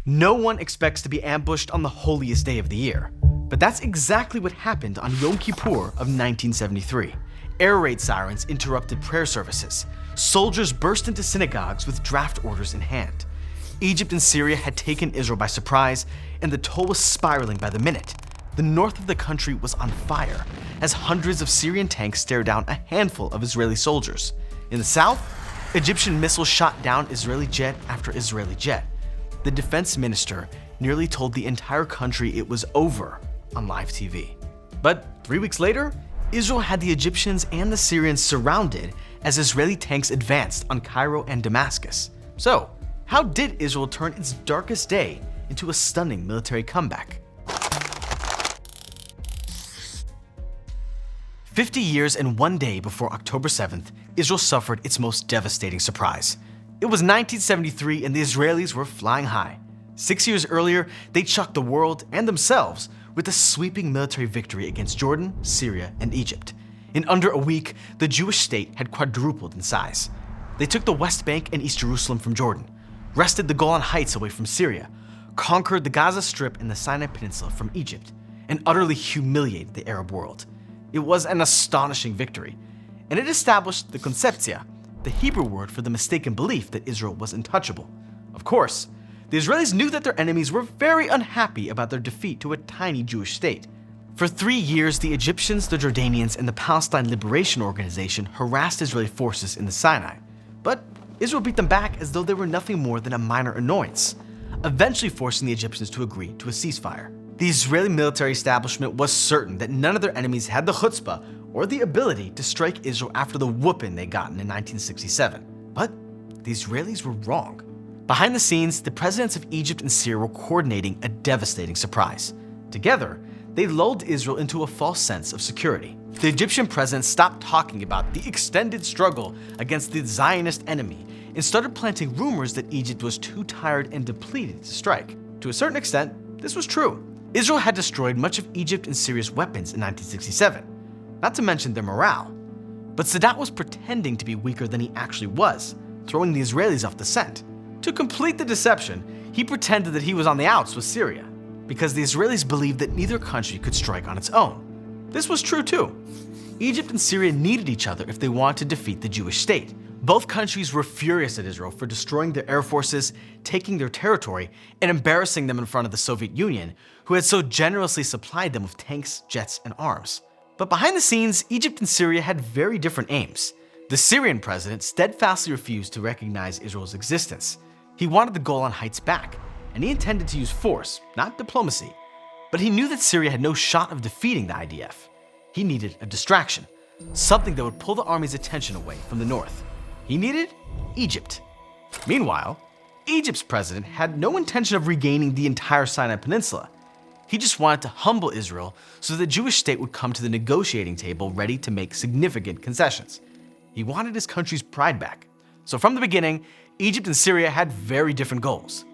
No one expects to be ambushed on the holiest day of the year. But that's exactly what happened on Yom Kippur of 1973. Air raid sirens interrupted prayer services. Soldiers burst into synagogues with draft orders in hand. Egypt and Syria had taken Israel by surprise, and the toll was spiraling by the minute. The north of the country was on fire as hundreds of Syrian tanks stared down a handful of Israeli soldiers. In the south, Egyptian missiles shot down Israeli jet after Israeli jet. The defense minister nearly told the entire country it was over on live TV. But 3 weeks later, Israel had the Egyptians and the Syrians surrounded as Israeli tanks advanced on Cairo and Damascus. So, how did Israel turn its darkest day into a stunning military comeback? 50 years and 1 day before October 7th, Israel suffered its most devastating surprise. It was 1973 and the Israelis were flying high. 6 years earlier, they shocked the world and themselves with a sweeping military victory against Jordan, Syria, and Egypt. In under a week, the Jewish state had quadrupled in size. They took the West Bank and East Jerusalem from Jordan, wrested the Golan Heights away from Syria, conquered the Gaza Strip and the Sinai Peninsula from Egypt, and utterly humiliated the Arab world. It was an astonishing victory, and it established the Conceptzia, the Hebrew word for the mistaken belief that Israel was untouchable. Of course, the Israelis knew that their enemies were very unhappy about their defeat to a tiny Jewish state. For 3 years, the Egyptians, the Jordanians, and the Palestine Liberation Organization harassed Israeli forces in the Sinai. But Israel beat them back as though they were nothing more than a minor annoyance, eventually forcing the Egyptians to agree to a ceasefire. The Israeli military establishment was certain that none of their enemies had the chutzpah or the ability to strike Israel after the whooping they'd gotten in 1967. But the Israelis were wrong. Behind the scenes, the presidents of Egypt and Syria were coordinating a devastating surprise. Together, they lulled Israel into a false sense of security. The Egyptian president stopped talking about the extended struggle against the Zionist enemy and started planting rumors that Egypt was too tired and depleted to strike. To a certain extent, this was true. Israel had destroyed much of Egypt and Syria's weapons in 1967, not to mention their morale. But Sadat was pretending to be weaker than he actually was, throwing the Israelis off the scent. To complete the deception, he pretended that he was on the outs with Syria, because the Israelis believed that neither country could strike on its own. This was true too. Egypt and Syria needed each other if they wanted to defeat the Jewish state. Both countries were furious at Israel for destroying their air forces, taking their territory, and embarrassing them in front of the Soviet Union, who had so generously supplied them with tanks, jets, and arms. But behind the scenes, Egypt and Syria had very different aims. The Syrian president steadfastly refused to recognize Israel's existence. He wanted the Golan Heights back, and he intended to use force, not diplomacy. But he knew that Syria had no shot of defeating the IDF. He needed a distraction, something that would pull the army's attention away from the north. He needed Egypt. Meanwhile, Egypt's president had no intention of regaining the entire Sinai Peninsula. He just wanted to humble Israel so the Jewish state would come to the negotiating table ready to make significant concessions. He wanted his country's pride back. So from the beginning, Egypt and Syria had very different goals.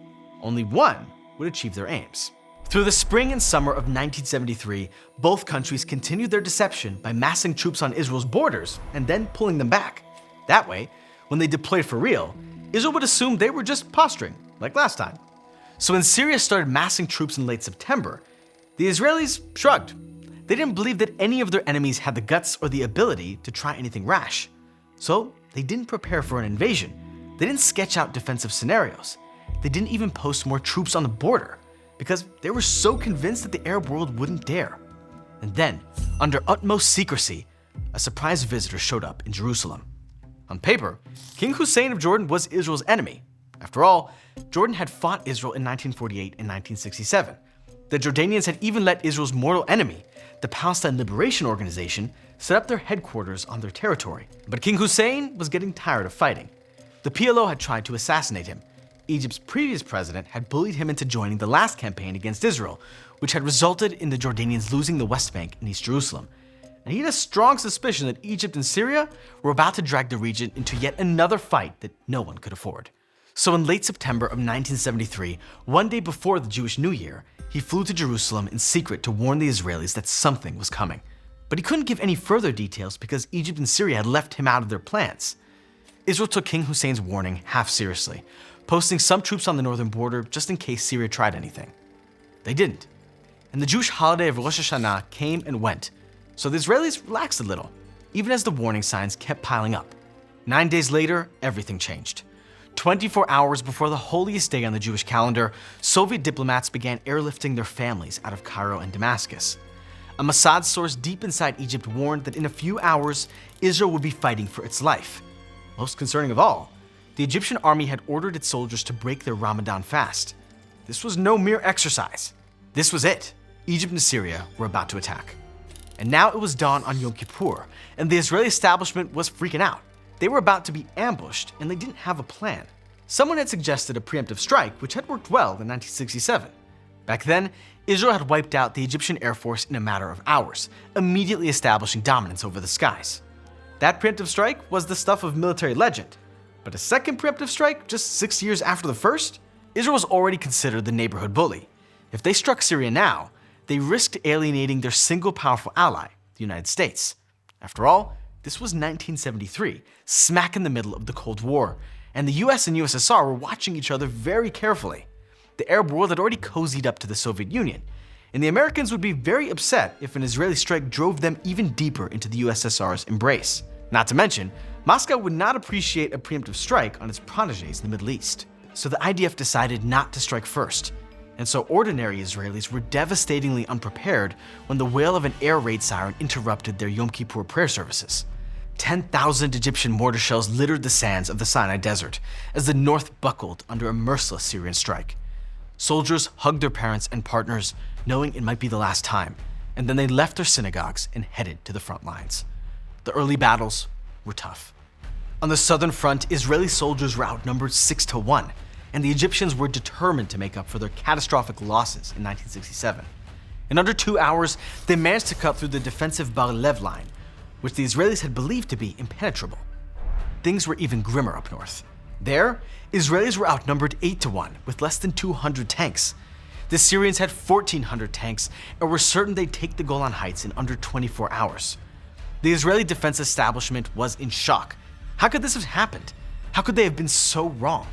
Only one would achieve their aims. Through the spring and summer of 1973, both countries continued their deception by massing troops on Israel's borders and then pulling them back. That way, when they deployed for real, Israel would assume they were just posturing, like last time. So when Syria started massing troops in late September, the Israelis shrugged. They didn't believe that any of their enemies had the guts or the ability to try anything rash. So they didn't prepare for an invasion. They didn't sketch out defensive scenarios. They didn't even post more troops on the border because they were so convinced that the Arab world wouldn't dare. And then, under utmost secrecy, a surprise visitor showed up in Jerusalem. On paper, King Hussein of Jordan was Israel's enemy. After all, Jordan had fought Israel in 1948 and 1967. The Jordanians had even let Israel's mortal enemy, the Palestine Liberation Organization, set up their headquarters on their territory. But King Hussein was getting tired of fighting. The PLO had tried to assassinate him. Egypt's previous president had bullied him into joining the last campaign against Israel, which had resulted in the Jordanians losing the West Bank and East Jerusalem. And he had a strong suspicion that Egypt and Syria were about to drag the region into yet another fight that no one could afford. So in late September of 1973, one day before the Jewish New Year, he flew to Jerusalem in secret to warn the Israelis that something was coming. But he couldn't give any further details because Egypt and Syria had left him out of their plans. Israel took King Hussein's warning half seriously, posting some troops on the northern border just in case Syria tried anything. They didn't. And the Jewish holiday of Rosh Hashanah came and went, so the Israelis relaxed a little, even as the warning signs kept piling up. 9 days later, everything changed. 24 hours before the holiest day on the Jewish calendar, Soviet diplomats began airlifting their families out of Cairo and Damascus. A Mossad source deep inside Egypt warned that in a few hours, Israel would be fighting for its life. Most concerning of all, the Egyptian army had ordered its soldiers to break their Ramadan fast. This was no mere exercise. This was it. Egypt and Syria were about to attack. And now it was dawn on Yom Kippur, and the Israeli establishment was freaking out. They were about to be ambushed, and they didn't have a plan. Someone had suggested a preemptive strike, which had worked well in 1967. Back then, Israel had wiped out the Egyptian Air Force in a matter of hours, immediately establishing dominance over the skies. That preemptive strike was the stuff of military legend. But a second preemptive strike, just 6 years after the first? Israel was already considered the neighborhood bully. If they struck Syria now, they risked alienating their single powerful ally, the United States. After all, this was 1973, smack in the middle of the Cold War, and the US and USSR were watching each other very carefully. The Arab world had already cozied up to the Soviet Union, and the Americans would be very upset if an Israeli strike drove them even deeper into the USSR's embrace. Not to mention, Moscow would not appreciate a preemptive strike on its protégés in the Middle East. So the IDF decided not to strike first. And so ordinary Israelis were devastatingly unprepared when the wail of an air raid siren interrupted their Yom Kippur prayer services. 10,000 Egyptian mortar shells littered the sands of the Sinai Desert as the north buckled under a merciless Syrian strike. Soldiers hugged their parents and partners, knowing it might be the last time, and then they left their synagogues and headed to the front lines. The early battles were tough. On the southern front, Israeli soldiers were outnumbered 6-1, and the Egyptians were determined to make up for their catastrophic losses in 1967. In under 2 hours, they managed to cut through the defensive Bar Lev line, which the Israelis had believed to be impenetrable. Things were even grimmer up north. There, Israelis were outnumbered 8-1 with less than 200 tanks. The Syrians had 1,400 tanks and were certain they'd take the Golan Heights in under 24 hours. The Israeli defense establishment was in shock. How could this have happened? How could they have been so wrong?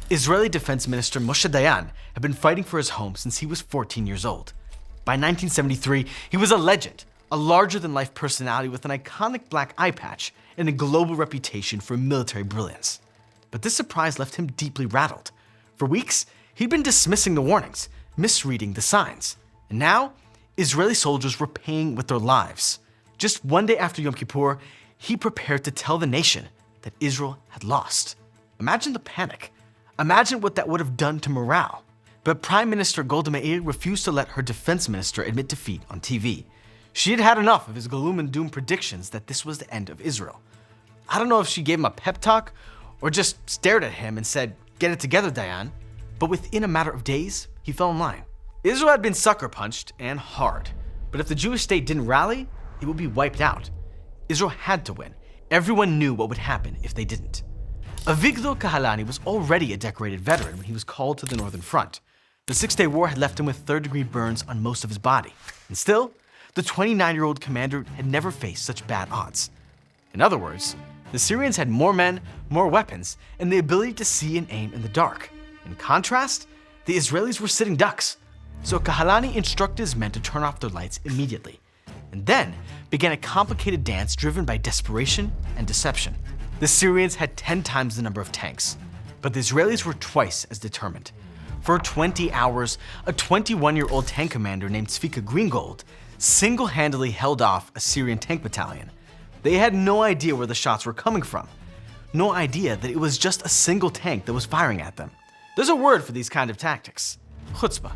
Israeli Defense Minister Moshe Dayan had been fighting for his home since he was 14 years old. By 1973, he was a legend, a larger-than-life personality with an iconic black eye patch and a global reputation for military brilliance. But this surprise left him deeply rattled. For weeks, he'd been dismissing the warnings, misreading the signs. And now, Israeli soldiers were paying with their lives. Just 1 day after Yom Kippur, he prepared to tell the nation that Israel had lost. Imagine the panic. Imagine what that would have done to morale. But Prime Minister Golda Meir refused to let her defense minister admit defeat on TV. She had had enough of his gloom and doom predictions that this was the end of Israel. I don't know if she gave him a pep talk or just stared at him and said, "Get it together, Dayan." But within a matter of days, he fell in line. Israel had been sucker punched and hard. But if the Jewish state didn't rally, it would be wiped out. Israel had to win. Everyone knew what would happen if they didn't. Avigdor Kahalani was already a decorated veteran when he was called to the Northern Front. The 6-day war had left him with third-degree burns on most of his body. And still, the 29-year-old commander had never faced such bad odds. In other words, the Syrians had more men, more weapons, and the ability to see and aim in the dark. In contrast, the Israelis were sitting ducks. So Kahalani instructed his men to turn off their lights immediately, and then began a complicated dance driven by desperation and deception. The Syrians had 10 times the number of tanks, but the Israelis were twice as determined. For 20 hours, a 21-year-old tank commander named Tzvika Greengold single-handedly held off a Syrian tank battalion. They had no idea where the shots were coming from. No idea that it was just a single tank that was firing at them. There's a word for these kind of tactics: chutzpah.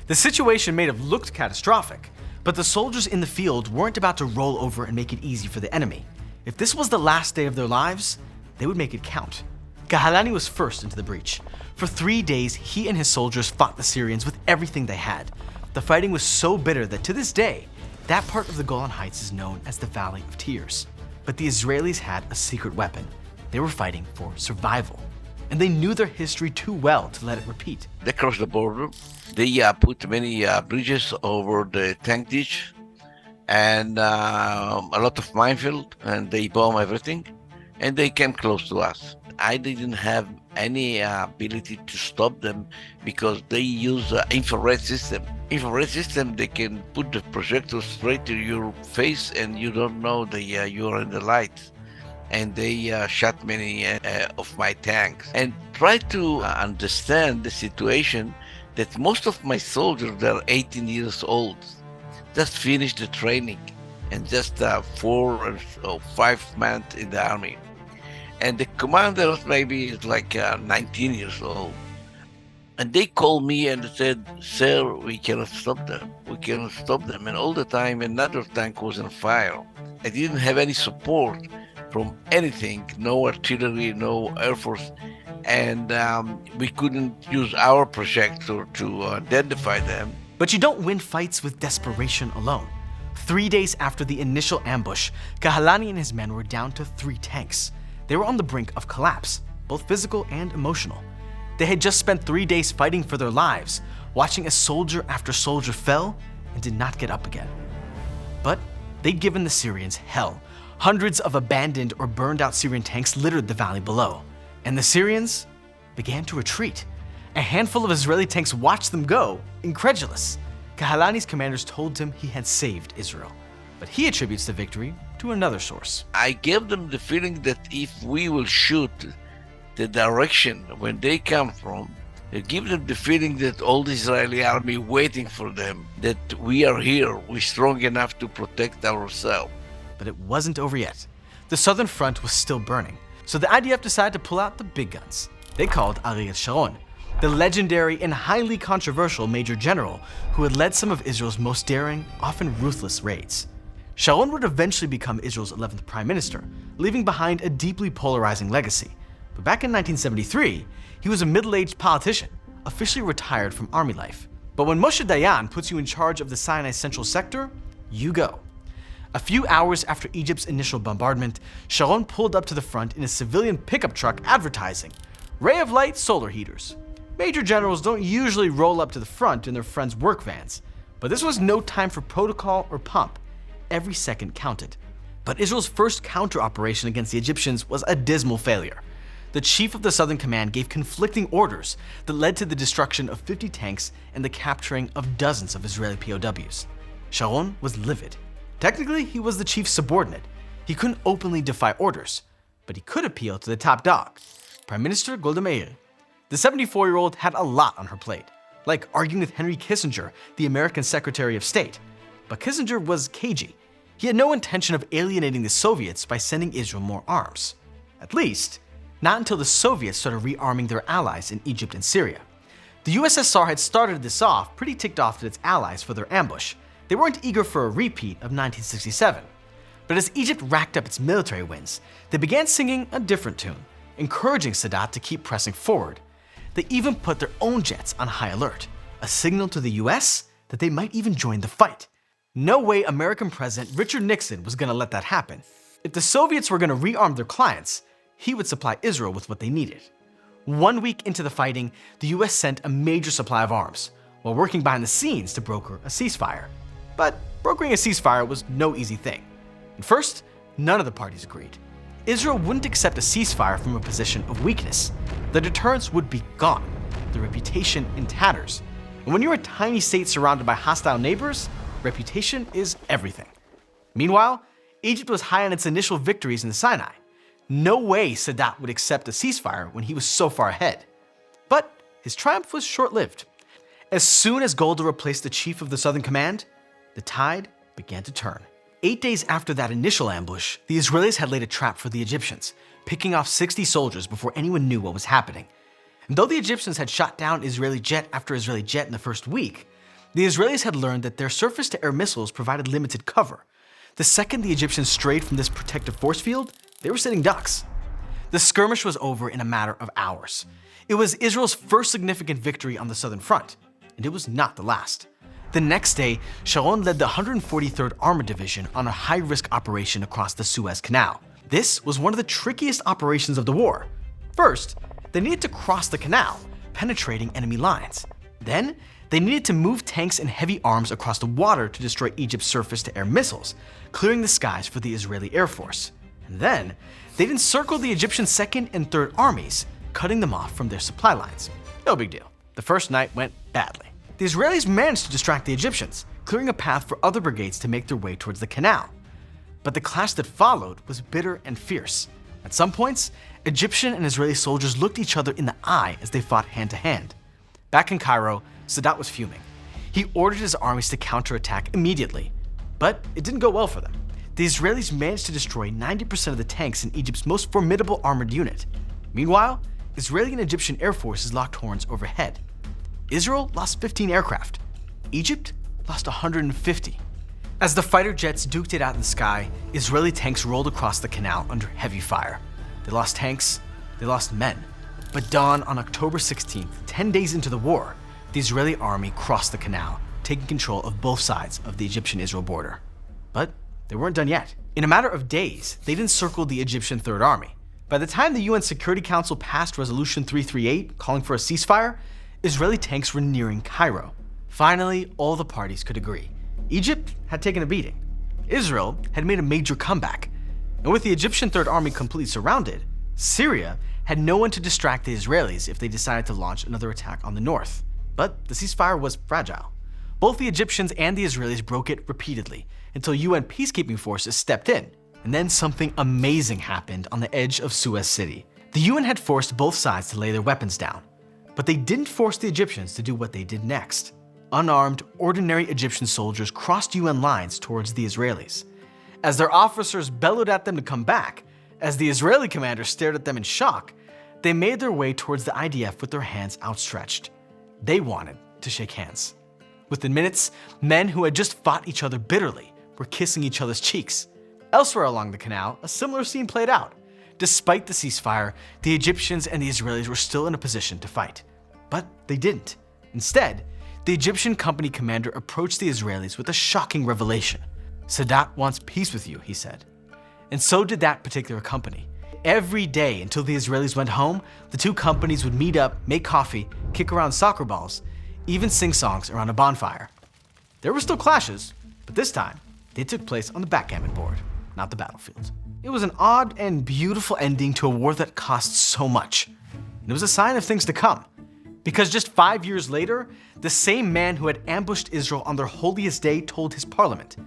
The situation may have looked catastrophic, but the soldiers in the field weren't about to roll over and make it easy for the enemy. If this was the last day of their lives, they would make it count. Kahalani was first into the breach. For 3 days, he and his soldiers fought the Syrians with everything they had. The fighting was so bitter that to this day, that part of the Golan Heights is known as the Valley of Tears. But the Israelis had a secret weapon. They were fighting for survival. And they knew their history too well to let it repeat. They crossed the border. They put many bridges over the tank ditch and a lot of minefield, and they bomb everything. And they came close to us. I didn't have any ability to stop them because they use infrared system. Infrared system, they can put the projector straight to your face and you don't know that you are in the light. And they shot many of my tanks. And try to understand the situation that most of my soldiers, they're 18 years old, just finished the training and just 4 or 5 months in the army. And the commander maybe is like 19 years old. And they called me and said, "Sir, we cannot stop them. We cannot stop them." And all the time, another tank was on fire. I didn't have any support from anything, no artillery, no air force. And we couldn't use our projector to identify them. But you don't win fights with desperation alone. 3 days after the initial ambush, Kahalani and his men were down to 3 tanks. They were on the brink of collapse, both physical and emotional. They had just spent 3 days fighting for their lives, watching as soldier after soldier fell and did not get up again. But they'd given the Syrians hell. Hundreds of abandoned or burned out Syrian tanks littered the valley below, and the Syrians began to retreat. A handful of Israeli tanks watched them go, incredulous. Kahalani's commanders told him he had saved Israel, but he attributes the victory to another source. I gave them the feeling that if we will shoot the direction when they come from, it gives them the feeling that all the Israeli army waiting for them, that we are here, we're strong enough to protect ourselves. But it wasn't over yet. The southern front was still burning, so the IDF decided to pull out the big guns. They called Ariel Sharon, the legendary and highly controversial Major General who had led some of Israel's most daring, often ruthless raids. Sharon would eventually become Israel's 11th Prime Minister, leaving behind a deeply polarizing legacy. But back in 1973, he was a middle-aged politician, officially retired from army life. But when Moshe Dayan puts you in charge of the Sinai Central Sector, you go. A few hours after Egypt's initial bombardment, Sharon pulled up to the front in a civilian pickup truck advertising, "Ray of light solar heaters." Major generals don't usually roll up to the front in their friends' work vans, but this was no time for protocol or pomp. Every second counted. But Israel's first counter-operation against the Egyptians was a dismal failure. The chief of the Southern Command gave conflicting orders that led to the destruction of 50 tanks and the capturing of dozens of Israeli POWs. Sharon was livid. Technically, he was the chief's subordinate. He couldn't openly defy orders, but he could appeal to the top dog, Prime Minister Golda Meir. The 74-year-old had a lot on her plate, like arguing with Henry Kissinger, the American Secretary of State. But Kissinger was cagey. He had no intention of alienating the Soviets by sending Israel more arms. At least, not until the Soviets started rearming their allies in Egypt and Syria. The USSR had started this off pretty ticked off at its allies for their ambush. They weren't eager for a repeat of 1967. But as Egypt racked up its military wins, they began singing a different tune, encouraging Sadat to keep pressing forward. They even put their own jets on high alert, a signal to the US that they might even join the fight. No way American President Richard Nixon was going to let that happen. If the Soviets were going to rearm their clients, he would supply Israel with what they needed. 1 week into the fighting, the US sent a major supply of arms, while working behind the scenes to broker a ceasefire. But brokering a ceasefire was no easy thing. At first, none of the parties agreed. Israel wouldn't accept a ceasefire from a position of weakness. The deterrence would be gone, the reputation in tatters. And when you're a tiny state surrounded by hostile neighbors, reputation is everything. Meanwhile, Egypt was high on its initial victories in the Sinai. No way Sadat would accept a ceasefire when he was so far ahead. But his triumph was short-lived. As soon as Golda replaced the chief of the Southern Command, the tide began to turn. 8 days after that initial ambush, the Israelis had laid a trap for the Egyptians, picking off 60 soldiers before anyone knew what was happening. And though the Egyptians had shot down Israeli jet after Israeli jet in the first week, the Israelis had learned that their surface-to-air missiles provided limited cover. The second the Egyptians strayed from this protective force field, they were sitting ducks. The skirmish was over in a matter of hours. It was Israel's first significant victory on the southern front, and it was not the last. The next day, Sharon led the 143rd Armored Division on a high-risk operation across the Suez Canal. This was one of the trickiest operations of the war. First, they needed to cross the canal, penetrating enemy lines. Then, they needed to move tanks and heavy arms across the water to destroy Egypt's surface-to-air missiles, clearing the skies for the Israeli Air Force. And then, they'd encircle the Egyptian 2nd and 3rd armies, cutting them off from their supply lines. No big deal. The first night went badly. The Israelis managed to distract the Egyptians, clearing a path for other brigades to make their way towards the canal. But the clash that followed was bitter and fierce. At some points, Egyptian and Israeli soldiers looked each other in the eye as they fought hand to hand. Back in Cairo, Sadat was fuming. He ordered his armies to counterattack immediately, but it didn't go well for them. The Israelis managed to destroy 90% of the tanks in Egypt's most formidable armored unit. Meanwhile, Israeli and Egyptian air forces locked horns overhead. Israel lost 15 aircraft. Egypt lost 150. As the fighter jets duked it out in the sky, Israeli tanks rolled across the canal under heavy fire. They lost tanks, they lost men. But dawn on October 16th, 10 days into the war, the Israeli army crossed the canal, taking control of both sides of the Egyptian-Israel border. But they weren't done yet. In a matter of days, they'd encircled the Egyptian Third Army. By the time the UN Security Council passed Resolution 338, calling for a ceasefire, Israeli tanks were nearing Cairo. Finally, all the parties could agree. Egypt had taken a beating. Israel had made a major comeback. And with the Egyptian Third Army completely surrounded, Syria had no one to distract the Israelis if they decided to launch another attack on the north. But the ceasefire was fragile. Both the Egyptians and the Israelis broke it repeatedly until UN peacekeeping forces stepped in. And then something amazing happened on the edge of Suez City. The UN had forced both sides to lay their weapons down, but they didn't force the Egyptians to do what they did next. Unarmed, ordinary Egyptian soldiers crossed UN lines towards the Israelis. As their officers bellowed at them to come back, as the Israeli commander stared at them in shock, they made their way towards the IDF with their hands outstretched. They wanted to shake hands. Within minutes, men who had just fought each other bitterly were kissing each other's cheeks. Elsewhere along the canal, a similar scene played out. Despite the ceasefire, the Egyptians and the Israelis were still in a position to fight. But they didn't. Instead, the Egyptian company commander approached the Israelis with a shocking revelation. "Sadat wants peace with you," he said. And so did that particular company. Every day until the Israelis went home, the two companies would meet up, make coffee, kick around soccer balls, even sing songs around a bonfire. There were still clashes, but this time, they took place on the backgammon board, not the battlefield. It was an odd and beautiful ending to a war that cost so much. And it was a sign of things to come. Because just 5 years later, the same man who had ambushed Israel on their holiest day told his parliament,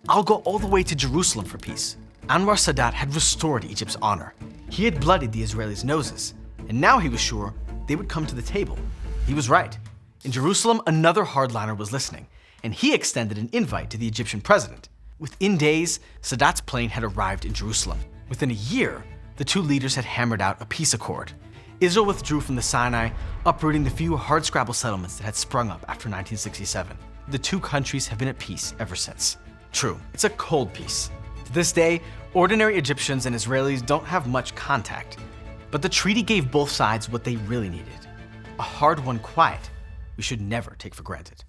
"I'll go all the way to Jerusalem for peace." Anwar Sadat had restored Egypt's honor. He had bloodied the Israelis' noses, and now he was sure they would come to the table. He was right. In Jerusalem, another hardliner was listening, and he extended an invite to the Egyptian president. Within days, Sadat's plane had arrived in Jerusalem. Within a year, the two leaders had hammered out a peace accord. Israel withdrew from the Sinai, uprooting the few hardscrabble settlements that had sprung up after 1967. The two countries have been at peace ever since. True, it's a cold peace. To this day, ordinary Egyptians and Israelis don't have much contact. But the treaty gave both sides what they really needed. A hard-won quiet we should never take for granted.